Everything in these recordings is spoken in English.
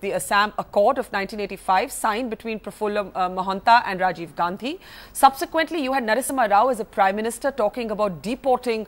the Assam Accord of 1985 signed between Prafulla Mahanta and Rajiv Gandhi. Subsequently, you had Narasimha Rao as a Prime Minister talking about deporting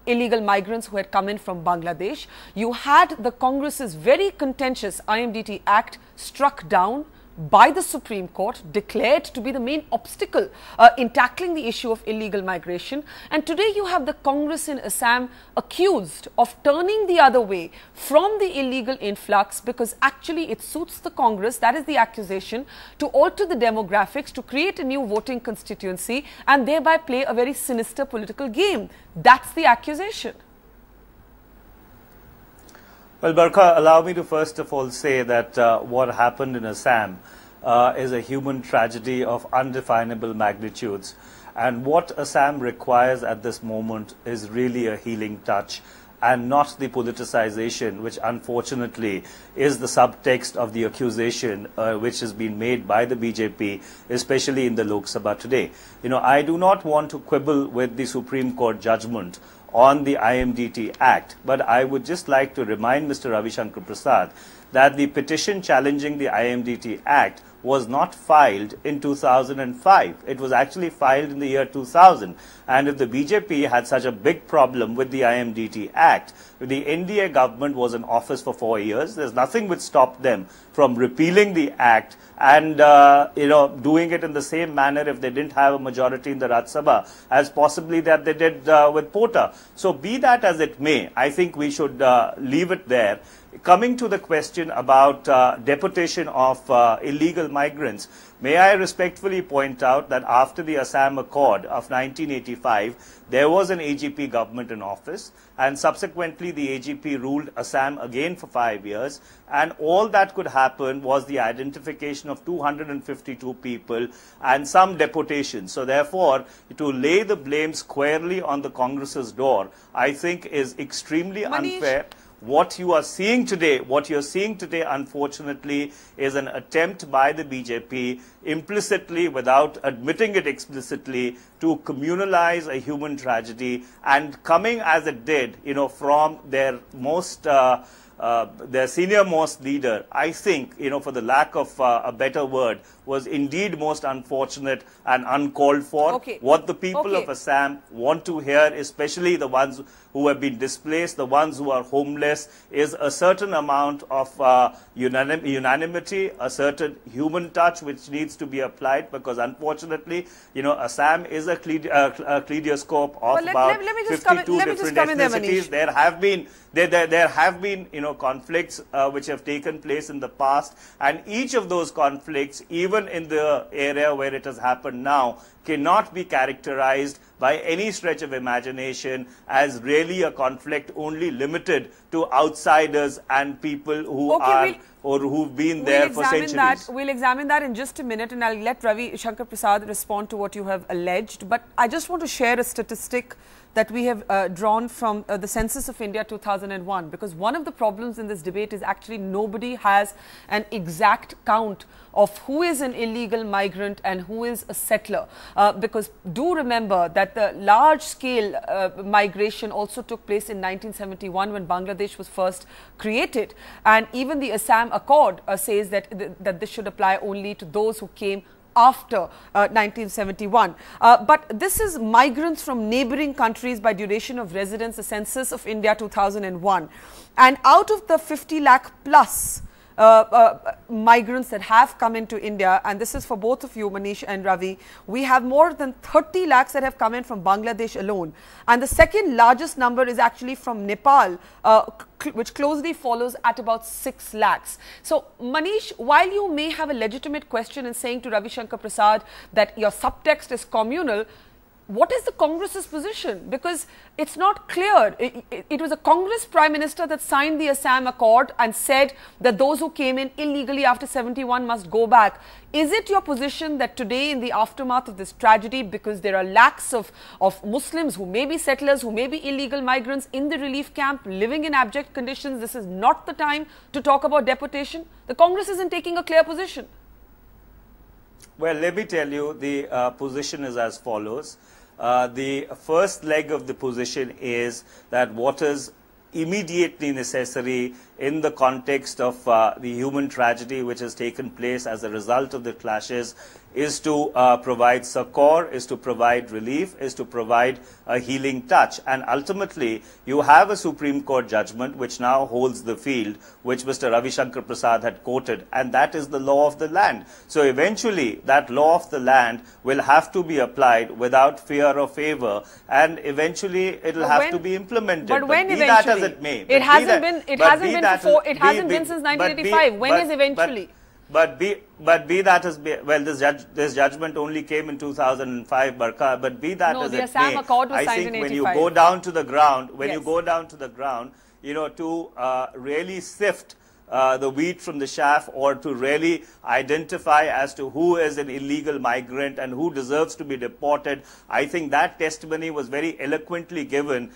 illegal migrants who had come in from Bangladesh. You had the Congress's very contentious IMDT Act struck down by the Supreme Court, declared to be the main obstacle in tackling the issue of illegal migration. And today you have the Congress in Assam accused of turning the other way from the illegal influx because actually it suits the Congress, that is the accusation, to alter the demographics, to create a new voting constituency and thereby play a very sinister political game. That's the accusation. Well, Barkha, allow me to first of all say that what happened in Assam is a human tragedy of undefinable magnitudes. And what Assam requires at this moment is really a healing touch and not the politicization, which unfortunately is the subtext of the accusation which has been made by the BJP, especially in the Lok Sabha today. You know, I do not want to quibble with the Supreme Court judgment on the IMDT Act, but I would just like to remind Mr. Ravi Shankar Prasad that the petition challenging the IMDT Act was not filed in 2005. It was actually filed in the year 2000. And if the BJP had such a big problem with the IMDT Act, the NDA government was in office for 4 years. There's nothing which stopped them from repealing the act and doing it in the same manner if they didn't have a majority in the Rajya Sabha as possibly that they did with Pota. So be that as it may, I think we should leave it there. Coming to the question about deportation of illegal migrants, may I respectfully point out that after the Assam Accord of 1985, there was an AGP government in office, and subsequently the AGP ruled Assam again for 5 years, and all that could happen was the identification of 252 people and some deportation. So therefore, to lay the blame squarely on the Congress's door, I think is extremely unfair. What you are seeing today, unfortunately, is an attempt by the BJP, implicitly, without admitting it explicitly, to communalize a human tragedy, and coming as it did, from their their senior-most leader, I think, for the lack of a better word, was indeed most unfortunate and uncalled for. Okay. What the people of Assam want to hear, especially the ones who have been displaced, the ones who are homeless, is a certain amount of unanimity, a certain human touch which needs to be applied, because unfortunately, Assam is a kaleidoscope of about 52 different ethnicities. There have been conflicts which have taken place in the past, and each of those conflicts, even in the area where it has happened now, cannot be characterized by any stretch of imagination as really a conflict only limited to outsiders and people who who've been there for centuries. We'll examine that in just a minute, and I'll let Ravi Shankar Prasad respond to what you have alleged. But I just want to share a statistic that we have drawn from the Census of India 2001, because one of the problems in this debate is actually nobody has an exact count of who is an illegal migrant and who is a settler, because do remember that the large-scale migration also took place in 1971 when Bangladesh was first created, and even the Assam Accord says that this should apply only to those who came after 1971. But this is migrants from neighboring countries by duration of residence, the Census of India 2001. And out of the 50 lakh plus migrants that have come into India, and this is for both of you, Manish and Ravi, we have more than 30 lakhs that have come in from Bangladesh alone. And the second largest number is actually from Nepal, which closely follows at about 6 lakhs. So, Manish, while you may have a legitimate question in saying to Ravi Shankar Prasad that your subtext is communal, what is the Congress's position? Because it's not clear. It was a Congress Prime Minister that signed the Assam Accord and said that those who came in illegally after 71 must go back. Is it your position that today, in the aftermath of this tragedy, because there are lakhs of Muslims who may be settlers, who may be illegal migrants in the relief camp, living in abject conditions, this is not the time to talk about deportation? The Congress isn't taking a clear position. Well, let me tell you, the position is as follows. The first leg of the position is that what is immediately necessary in the context of the human tragedy which has taken place as a result of the clashes is to provide succor, is to provide relief, is to provide a healing touch. And ultimately, you have a Supreme Court judgment which now holds the field, which Mr. Ravi Shankar Prasad had quoted, and that is the law of the land. So eventually, that law of the land will have to be applied without fear or favor, and eventually it will have to be implemented. But when be eventually? That as it may. It hasn't been since 1985. When is eventually? But be that as well, this judgment only came in 2005, Barkha. But be that as it may, Assam Accord was I signed think in when 85. you go down to the ground, Yes. to really sift the wheat from the chaff, or to really identify as to who is an illegal migrant and who deserves to be deported. I think that testimony was very eloquently given,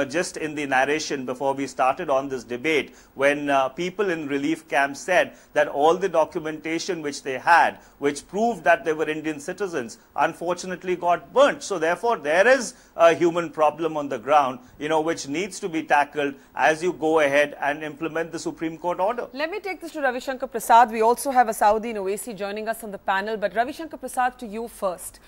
just in the narration before we started on this debate, when people in relief camps said that all the documentation which they had, which proved that they were Indian citizens, unfortunately got burnt. So therefore, there is a human problem on the ground, which needs to be tackled as you go ahead and implement the Supreme Court order. Let me take this to Ravi Shankar Prasad. We also have Asauddin Owaisi joining us on the panel. But Ravi Shankar Prasad, to you first.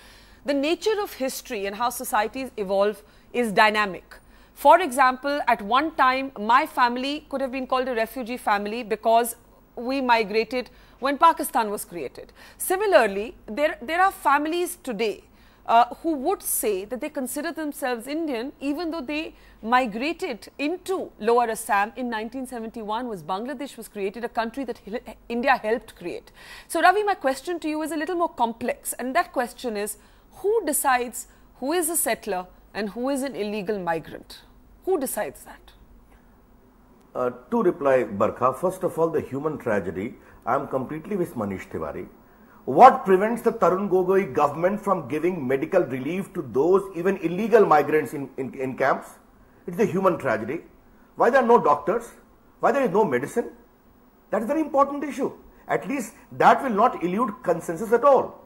The nature of history and how societies evolve is dynamic. For example, at one time, my family could have been called a refugee family because we migrated when Pakistan was created. Similarly, there are families today who would say that they consider themselves Indian even though they migrated into Lower Assam in 1971 was Bangladesh was created, a country that India helped create. So Ravi, my question to you is a little more complex, and that question is, who decides who is a settler and who is an illegal migrant? Who decides that? To reply, Barkha, first of all, the human tragedy, I am completely with Manish Tiwari. What prevents the Tarun Gogoi government from giving medical relief to those even illegal migrants in camps? It's a human tragedy. Why there are no doctors? Why there is no medicine? That is a very important issue. At least that will not elude consensus at all.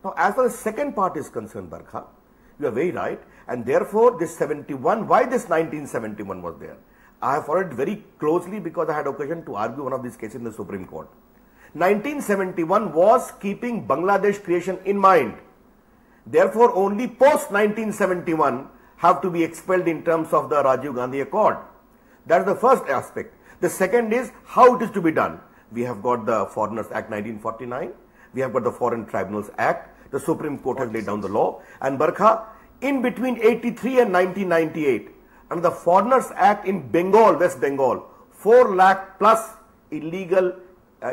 Now, as far as the second part is concerned, Barkha, you are very right. And therefore, this 71, why this 1971 was there? I have followed it very closely because I had occasion to argue one of these cases in the Supreme Court. 1971 was keeping Bangladesh creation in mind. Therefore, only post 1971 have to be expelled in terms of the Rajiv Gandhi Accord. That is the first aspect. The second is how it is to be done. We have got the Foreigners Act 1949. We have got the Foreign Tribunals Act. The Supreme Court has laid down the law. And Barkha, in between 83 and 1998, under the Foreigners Act in Bengal, West Bengal, 4 lakh plus illegal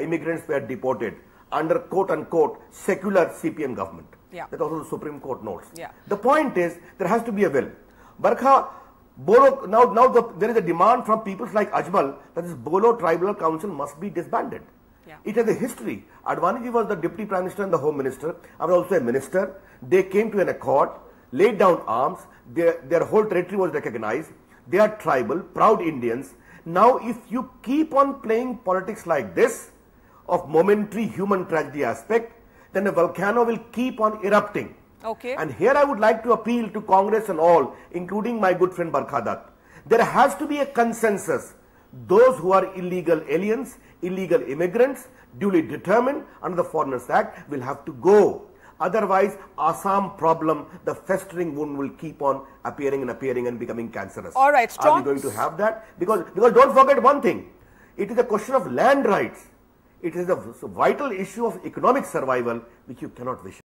immigrants were deported under quote-unquote secular CPM government. Yeah. That also the Supreme Court notes. Yeah. The point is, there has to be a will. Barkha, Bolo, there is a demand from peoples like Ajmal that this Bolo Tribunal Council must be disbanded. Yeah. It has a history. Advaniji was the Deputy Prime Minister and the Home Minister. I was also a minister. They came to an accord, laid down arms. Their whole territory was recognized. They are tribal, proud Indians. Now, if you keep on playing politics like this, of momentary human tragedy aspect, then the volcano will keep on erupting. Okay. And here I would like to appeal to Congress and all, including my good friend Barkha Dutt. There has to be a consensus. Those who are illegal aliens, illegal immigrants, duly determined under the Foreigners Act will have to go. Otherwise, Assam problem, the festering wound will keep on appearing and becoming cancerous. All right, Are we going to have that? Because don't forget one thing. It is a question of land rights. It is a vital issue of economic survival which you cannot wish.